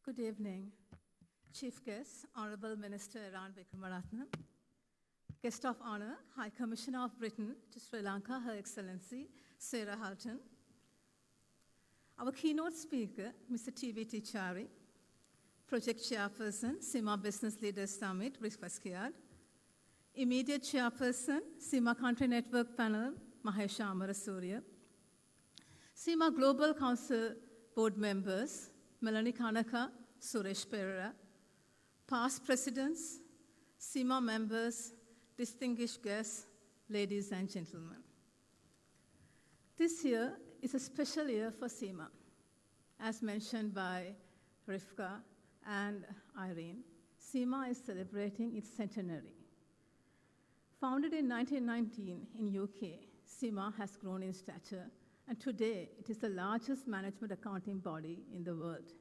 Good evening, Chief Guest, Honorable Minister Iran Vikramaratnam, Guest of Honor, High Commissioner of Britain to Sri Lanka, Her Excellency Sarah Halton, our keynote speaker, Mr. T.V.T. Chari, Project Chairperson, CIMA Business Leaders Summit, Abeyesekera, Immediate Chairperson, CIMA Country Network Panel, Mahesh Amarasuriya, CIMA Global Council Board Members, Melanie Kanaka, Suresh Perera, past presidents, CIMA members, distinguished guests, ladies and gentlemen. This year is a special year for CIMA, as mentioned by Rifka and Irene. CIMA is celebrating its centenary. Founded in 1919 in UK, CIMA has grown in stature, and today it is the largest management accounting body in the world.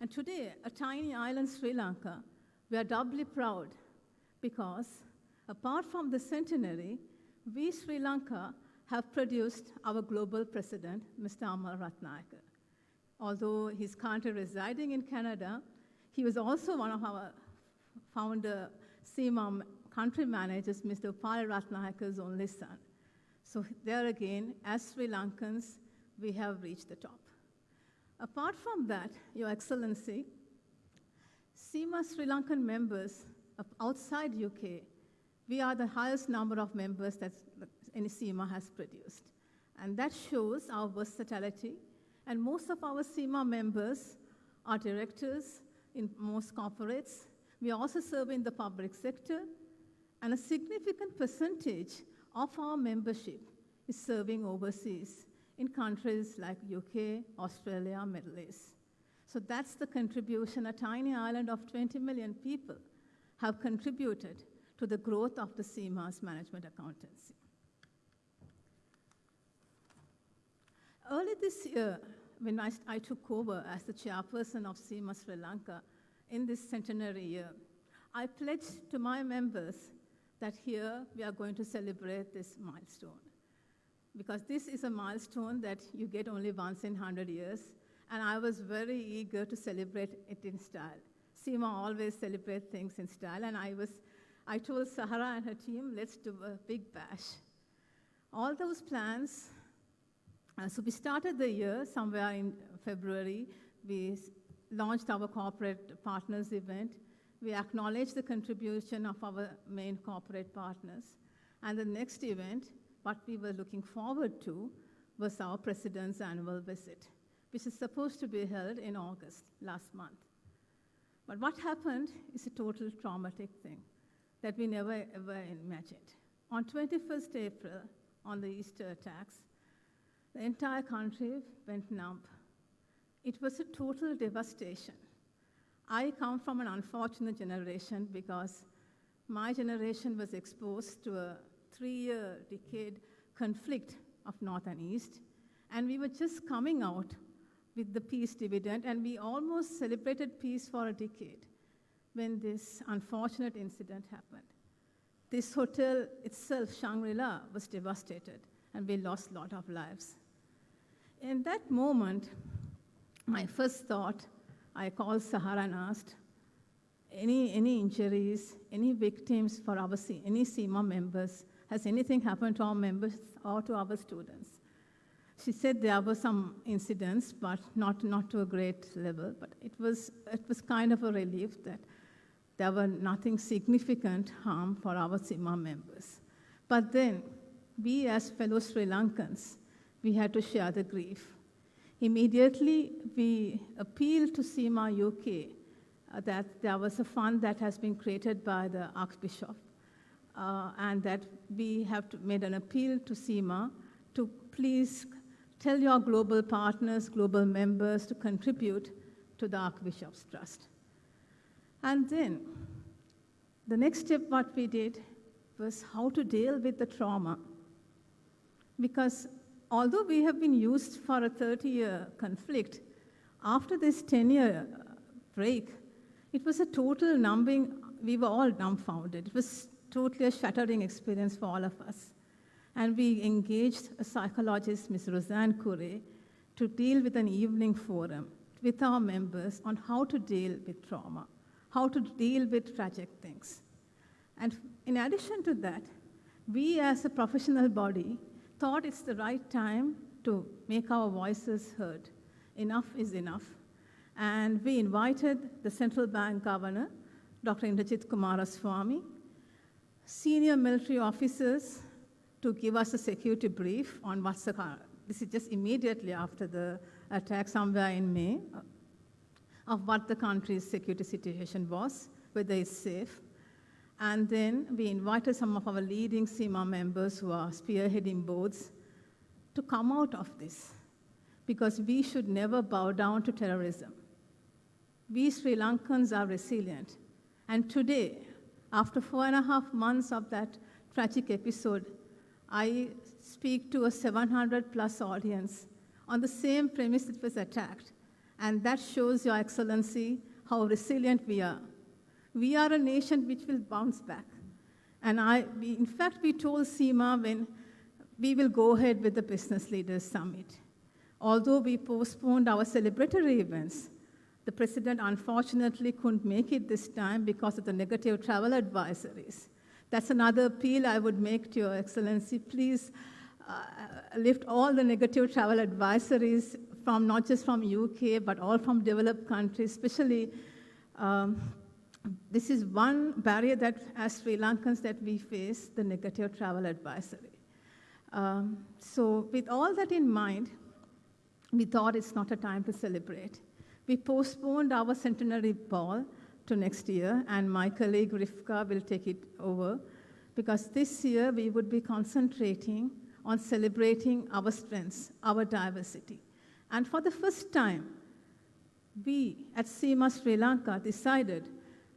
And today, a tiny island, Sri Lanka, we are doubly proud because apart from the centenary, we, Sri Lanka, have produced our global president, Mr. Amar Ratnayake. Although he's currently residing in Canada, he was also one of our founder CIMA country managers, Mr. Upal Ratnayake's only son. So there again, as Sri Lankans, we have reached the top. Apart from that, Your Excellency, CIMA Sri Lankan members outside UK, we are the highest number of members that any CIMA has produced. And that shows our versatility. And most of our CIMA members are directors in most corporates. We also serve in the public sector. And a significant percentage of our membership is serving overseas in countries like UK, Australia, Middle East. So that's the contribution a tiny island of 20 million people have contributed to the growth of the CIMA's management accountancy. Early this year, when I took over as the chairperson of CIMA Sri Lanka in this centenary year, I pledged to my members that here we are going to celebrate this milestone. Because this is a milestone that you get only once in 100 years, and I was very eager to celebrate it in style. CIMA always celebrates things in style, and I told Sahara and her team, let's do a big bash. All those plans, so we started the year somewhere in February. We launched our corporate partners event. We acknowledged the contribution of our main corporate partners. And the next event, what we were looking forward to, was our president's annual visit, which is supposed to be held in August, last month. But what happened is a total traumatic thing that we never, ever imagined. On 21st April, on the Easter attacks, the entire country went numb. It was a total devastation. I come from an unfortunate generation because my generation was exposed to a 3-year decade conflict of North and East, and we were just coming out with the peace dividend, and we almost celebrated peace for a decade when this unfortunate incident happened. This hotel itself, Shangri, was devastated, and we lost a lot of lives. In that moment, my first thought, I called Sahara and asked, any injuries, any victims for any CIMA members? Has anything happened to our members or to our students? She said there were some incidents, but not to a great level. But it was kind of a relief that there were nothing significant harm for our CIMA members. But then, we as fellow Sri Lankans, we had to share the grief. Immediately, we appealed to CIMA UK that there was a fund that has been created by the Archbishop, and that we have made an appeal to CIMA to please tell your global partners, global members to contribute to the Archbishop's Trust. And then, the next step what we did was how to deal with the trauma. Because although we have been used for a 30-year conflict, after this 10-year break, it was a total numbing. We were all dumbfounded. It was totally a shattering experience for all of us. And we engaged a psychologist, Ms. Roseanne Curry, to deal with an evening forum with our members on how to deal with trauma, how to deal with tragic things. And in addition to that, we as a professional body thought it's the right time to make our voices heard. Enough is enough. And we invited the central bank governor, Dr. Indrajit Kumaraswamy, senior military officers to give us a security brief on what's the, this is just immediately after the attack somewhere in May, of what the country's security situation was, whether it's safe. And then we invited some of our leading CIMA members who are spearheading boards to come out of this, because we should never bow down to terrorism. We Sri Lankans are resilient. And today, after 4.5 months of that tragic episode, I speak to a 700+ audience on the same premise it was attacked. And that shows, Your Excellency, how resilient we are. We are a nation which will bounce back. And in fact, we told CIMA when we will go ahead with the Business Leaders Summit. Although we postponed our celebratory events, the president unfortunately couldn't make it this time because of the negative travel advisories. That's another appeal I would make to Your Excellency. Please lift all the negative travel advisories from not just from UK, but all from developed countries, especially this is one barrier that as Sri Lankans that we face, the negative travel advisory. So with all that in mind, we thought it's not a time to celebrate. We postponed our centenary ball to next year, and my colleague Rifka will take it over, because this year we would be concentrating on celebrating our strengths, our diversity. And for the first time, we at CIMA Sri Lanka decided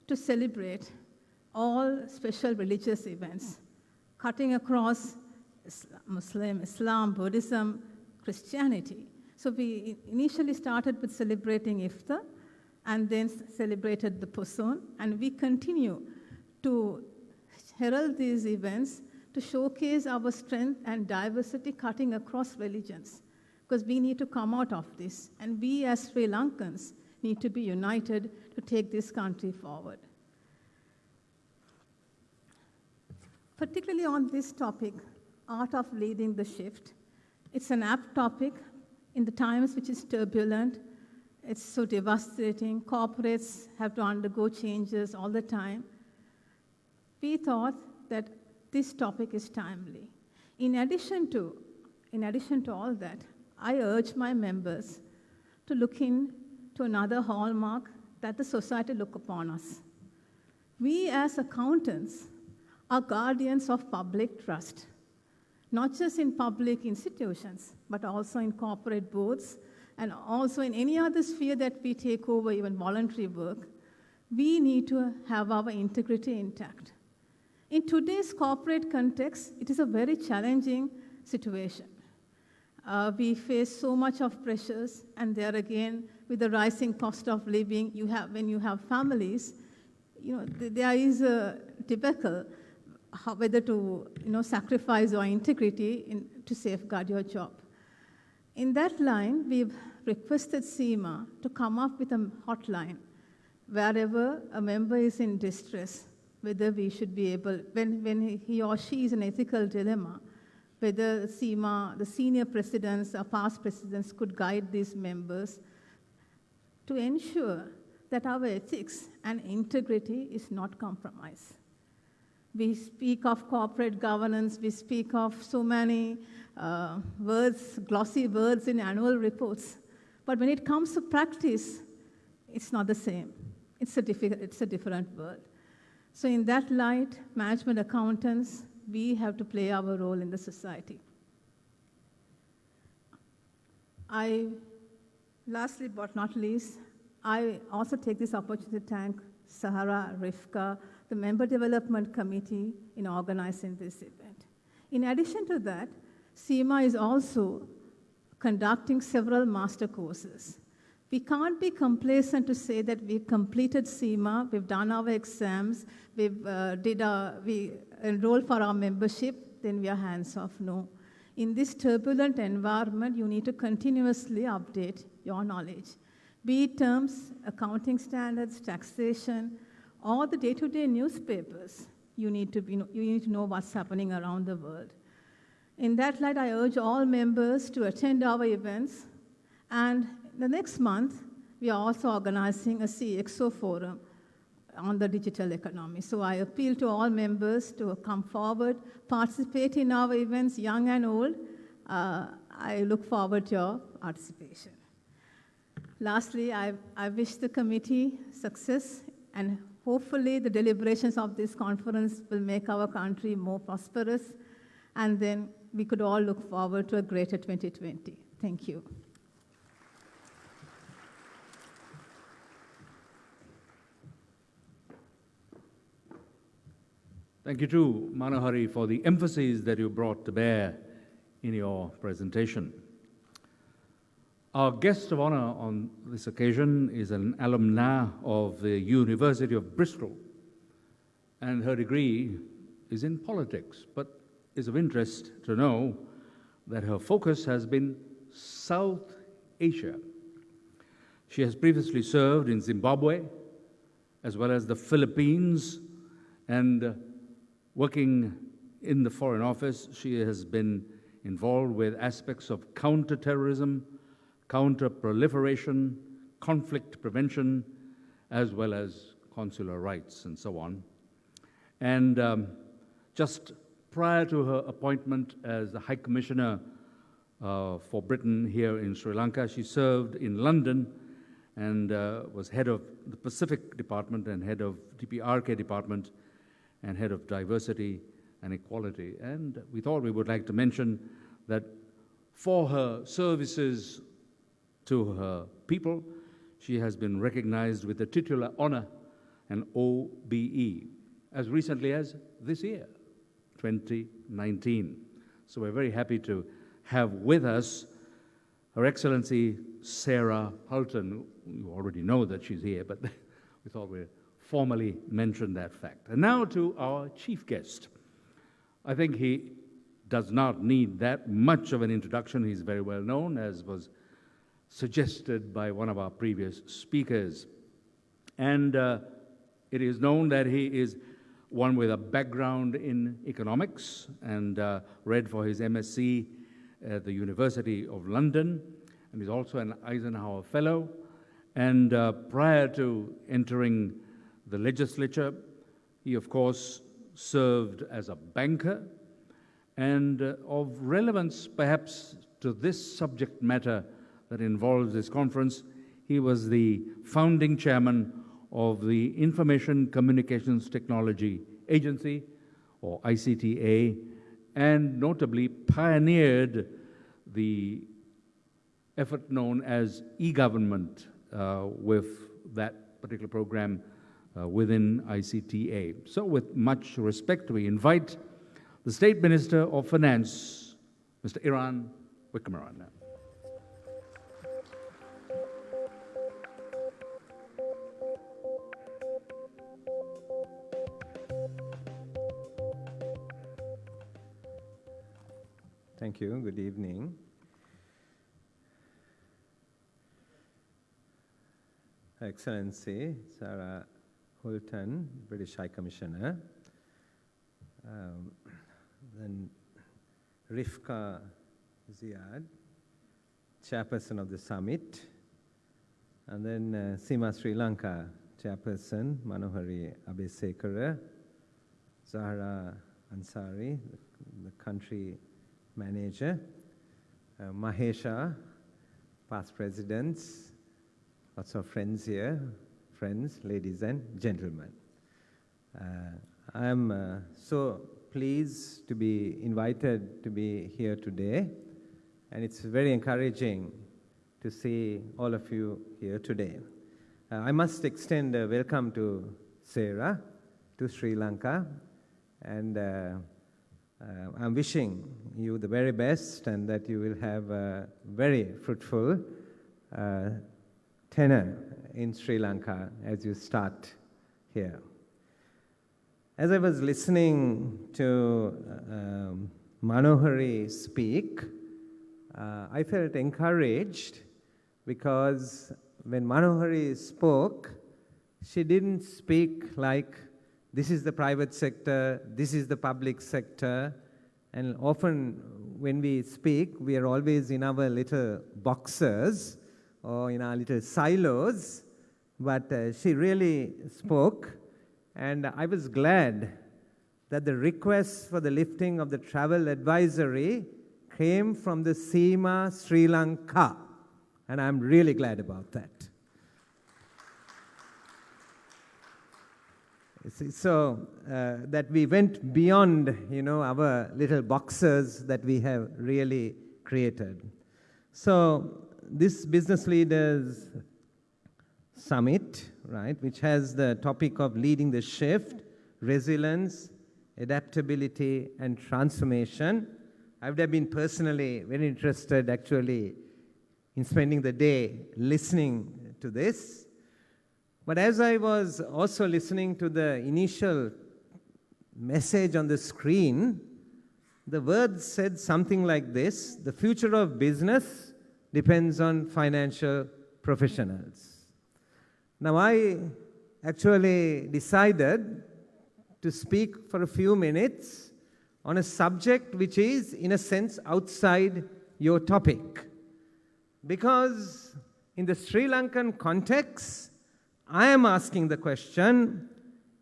to celebrate all special religious events, cutting across Muslim, Islam, Buddhism, Christianity. So we initially started with celebrating Iftar, and then celebrated the Pusun, and we continue to herald these events to showcase our strength and diversity cutting across religions, because we need to come out of this, and we as Sri Lankans need to be united to take this country forward. Particularly on this topic, art of leading the shift, it's an apt topic in the times which is turbulent. It's so devastating. Corporates have to undergo changes all the time. We thought that this topic is timely. In addition to all that, I urge my members to look into another hallmark that the society look upon us. We as accountants are guardians of public trust, not just in public institutions, but also in corporate boards, and also in any other sphere that we take over, even voluntary work. We need to have our integrity intact. In today's corporate context, it is a very challenging situation. We face so much of pressures, and there again, with the rising cost of living, when you have families, there is a debacle whether to sacrifice your integrity to safeguard your job. In that line, we've requested CIMA to come up with a hotline wherever a member is in distress, whether we should be able, when he or she is in an ethical dilemma, whether CIMA, the senior presidents or past presidents could guide these members to ensure that our ethics and integrity is not compromised. We speak of corporate governance, we speak of so many words, glossy words in annual reports. But when it comes to practice, it's not the same. It's a different world. So in that light, management accountants, we have to play our role in the society. Lastly but not least, I also take this opportunity to thank Sahara, Rifka, the Member Development Committee in organizing this event. In addition to that, CIMA is also conducting several master courses. We can't be complacent to say that we've completed CIMA, we've done our exams, we enrolled for our membership, then we are hands off. No. In this turbulent environment, you need to continuously update your knowledge. be it terms, accounting standards, taxation, or the day-to-day newspapers. You need to know what's happening around the world. In that light, I urge all members to attend our events. And the next month, we are also organizing a CXO forum on the digital economy. So I appeal to all members to come forward, participate in our events, young and old. I look forward to your participation. Lastly, I wish the committee success, and hopefully the deliberations of this conference will make our country more prosperous, and then we could all look forward to a greater 2020. Thank you. Thank you too, Manohari, for the emphasis that you brought to bear in your presentation. Our guest of honor on this occasion is an alumna of the University of Bristol, and her degree is in politics, but is of interest to know that her focus has been South Asia. She has previously served in Zimbabwe, as well as the Philippines, and working in the Foreign Office, she has been involved with aspects of counterterrorism, counter-proliferation, conflict prevention, as well as consular rights and so on. And just prior to her appointment as the High Commissioner for Britain here in Sri Lanka, she served in London and was head of the Pacific Department and head of DPRK Department and head of diversity and equality. And we thought we would like to mention that for her services to her people, she has been recognized with the titular honor and OBE as recently as this year, 2019. So we're very happy to have with us Her Excellency Sarah Hulton. You already know that she's here, but we thought we'd formally mention that fact. And now to our chief guest. I think he does not need that much of an introduction. He's very well known, as was suggested by one of our previous speakers. And it is known that he is one with a background in economics and read for his MSc at the University of London, and is also an Eisenhower Fellow. And prior to entering the legislature, he, of course, served as a banker. And of relevance, perhaps, to this subject matter that involves this conference, he was the founding chairman of the Information Communications Technology Agency, or ICTA, and notably pioneered the effort known as e-government with that particular program within ICTA. So with much respect, we invite the State Minister of Finance, Mr. Iran Wickramaran. Thank you. Good evening. Her Excellency Sarah Hulton, British High Commissioner, then Rifka Ziad, Chairperson of the Summit, and then CIMA Sri Lanka Chairperson Manohari Abeyesekera, Zahra Ansari, the country manager, Mahesha, past presidents, lots of friends here, friends, ladies and gentlemen. I am so pleased to be invited to be here today, and it's very encouraging to see all of you here today. I must extend a welcome to Sarah, to Sri Lanka, and I'm wishing you the very best and that you will have a very fruitful tenure in Sri Lanka as you start here. As I was listening to Manohari speak, I felt encouraged because when Manohari spoke, she didn't speak like, this is the private sector, this is the public sector. And often when we speak, we are always in our little boxes or in our little silos. But she really spoke. And I was glad that the request for the lifting of the travel advisory came from the CIMA Sri Lanka. And I'm really glad about that. So that we went beyond, our little boxes that we have really created. So this Business Leaders Summit, right, which has the topic of leading the shift, resilience, adaptability, and transformation. I would have been personally very interested, actually, in spending the day listening to this. But as I was also listening to the initial message on the screen, the words said something like this: the future of business depends on financial professionals. Now, I actually decided to speak for a few minutes on a subject which is, in a sense, outside your topic. Because in the Sri Lankan context, I am asking the question,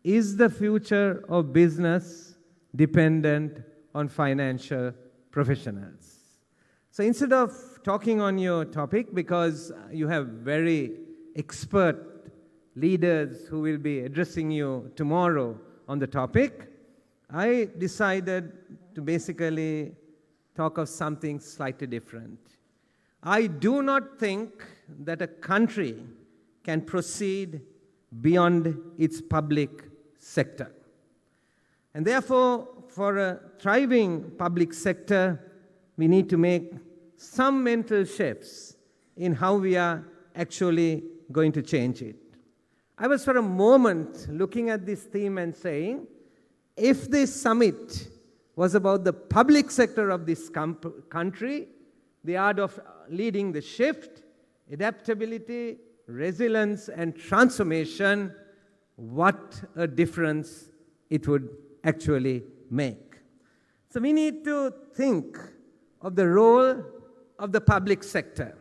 is the future of business dependent on financial professionals? So instead of talking on your topic, because you have very expert leaders who will be addressing you tomorrow on the topic, I decided to basically talk of something slightly different. I do not think that a country can proceed beyond its public sector. And therefore, for a thriving public sector, we need to make some mental shifts in how we are actually going to change it. I was for a moment looking at this theme and saying, if this summit was about the public sector of this country, the art of leading the shift, adaptability, resilience, and transformation, what a difference it would actually make. So we need to think of the role of the public sector.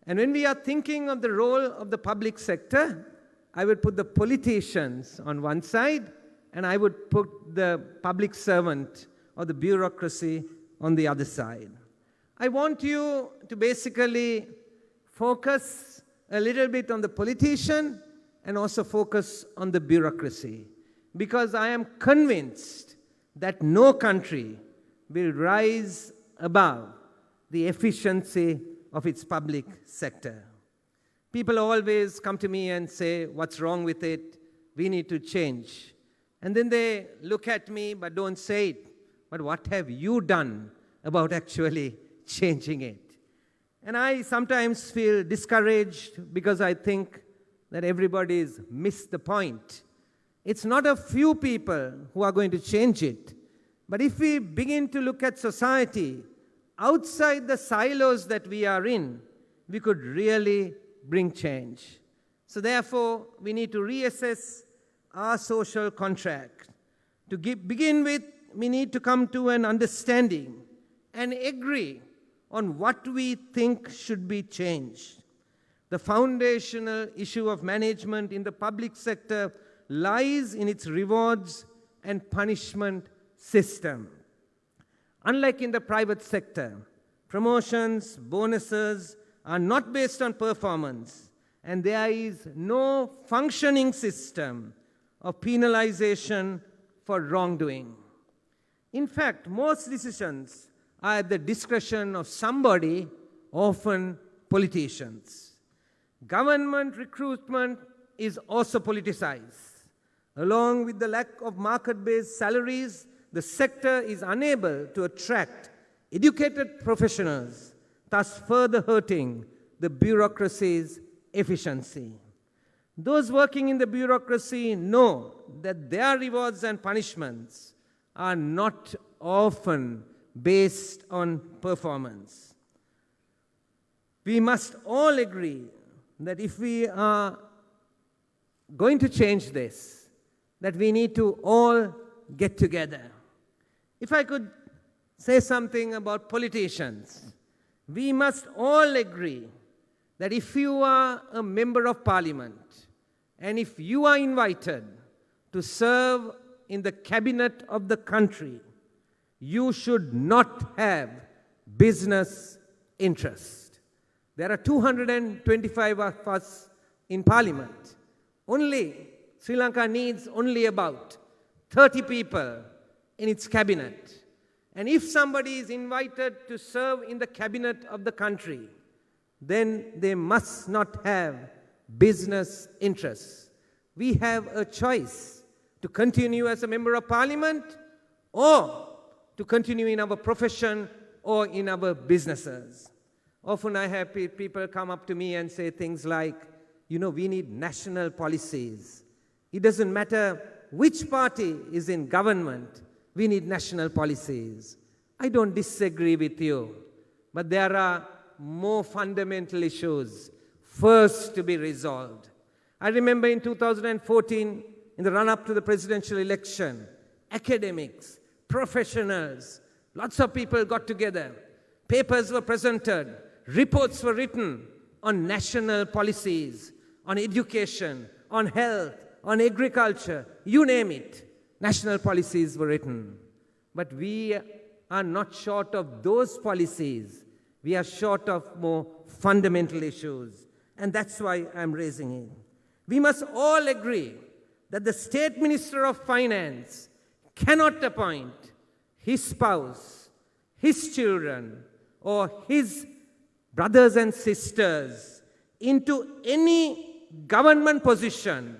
And when we are thinking of the role of the public sector, I would put the politicians on one side, and I would put the public servant or the bureaucracy on the other side. I want you to basically focus a little bit on the politician and also focus on the bureaucracy, because I am convinced that no country will rise above the efficiency of its public sector. People always come to me and say, what's wrong with it? We need to change. And then they look at me but don't say it. But what have you done about actually changing it? And I sometimes feel discouraged because I think that everybody's missed the point. It's not a few people who are going to change it. But if we begin to look at society outside the silos that we are in, we could really bring change. So therefore, we need to reassess our social contract. To begin with, we need to come to an understanding and agree on what we think should be changed. The foundational issue of management in the public sector lies in its rewards and punishment system. Unlike in the private sector, promotions, bonuses are not based on performance, and there is no functioning system of penalization for wrongdoing. In fact, most decisions are at the discretion of somebody, often politicians. Government recruitment is also politicized. Along with the lack of market-based salaries, the sector is unable to attract educated professionals, thus further hurting the bureaucracy's efficiency. Those working in the bureaucracy know that their rewards and punishments are not often based on performance. We must all agree that if we are going to change this, that we need to all get together. If I could say something about politicians, we must all agree that if you are a member of parliament and if you are invited to serve in the cabinet of the country, you should not have business interest. There are 225 of us in parliament. Sri Lanka needs only about 30 people in its cabinet. And if somebody is invited to serve in the cabinet of the country, then they must not have business interests. We have a choice to continue as a member of parliament or to continue in our profession or in our businesses. Often I have people come up to me and say things like, we need national policies. It doesn't matter which party is in government, we need national policies. I don't disagree with you, but there are more fundamental issues first to be resolved. I remember in 2014, in the run-up to the presidential election, academics, professionals, lots of people got together. Papers were presented, reports were written on national policies, on education, on health, on agriculture, you name it. National policies were written. But we are not short of those policies. We are short of more fundamental issues. And that's why I'm raising it. We must all agree that the State Minister of Finance cannot appoint his spouse, his children, or his brothers and sisters into any government position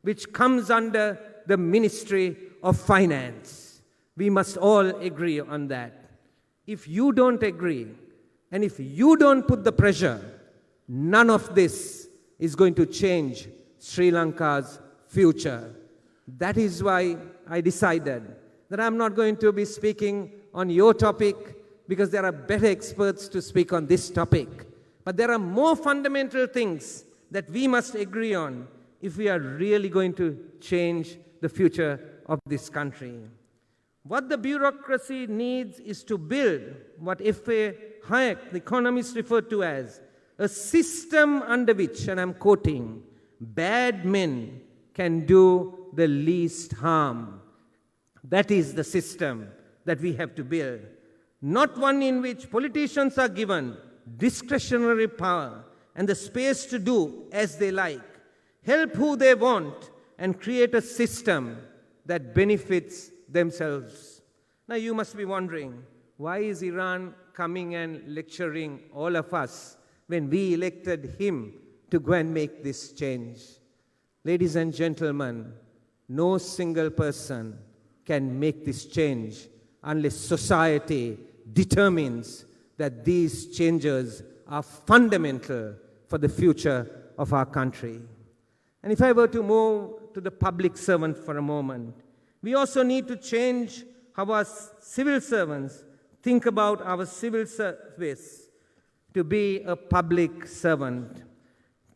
which comes under the Ministry of Finance. We must all agree on that. If you don't agree, and if you don't put the pressure, none of this is going to change Sri Lanka's future. That is why I decided that I'm not going to be speaking on your topic because there are better experts to speak on this topic. But there are more fundamental things that we must agree on if we are really going to change the future of this country. What the bureaucracy needs is to build what F.A. Hayek, the economist, referred to as a system under which, and I'm quoting, bad men can do the least harm. That is the system that we have to build. Not one in which politicians are given discretionary power and the space to do as they like, help who they want, and create a system that benefits themselves. Now you must be wondering, why is Iran coming and lecturing all of us when we elected him to go and make this change? Ladies and gentlemen, no single person can make this change unless society determines that these changes are fundamental for the future of our country. And if I were to move to the public servant for a moment, we also need to change how our civil servants think about our civil service to be a public servant.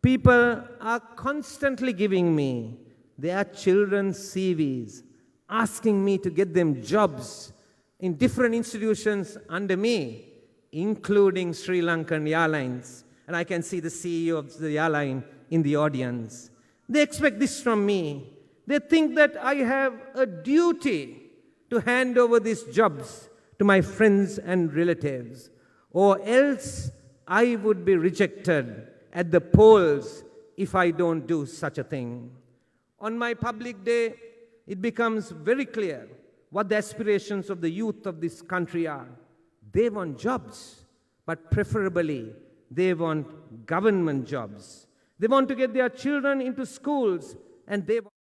People are constantly giving me their children's CVs, asking me to get them jobs in different institutions under me, including Sri Lankan Airlines. And I can see the CEO of the airline in the audience. They expect this from me. They think that I have a duty to hand over these jobs to my friends and relatives, or else I would be rejected at the polls if I don't do such a thing. On my public day, it becomes very clear what the aspirations of the youth of this country are. They want jobs, but preferably they want government jobs. They want to get their children into schools, and they want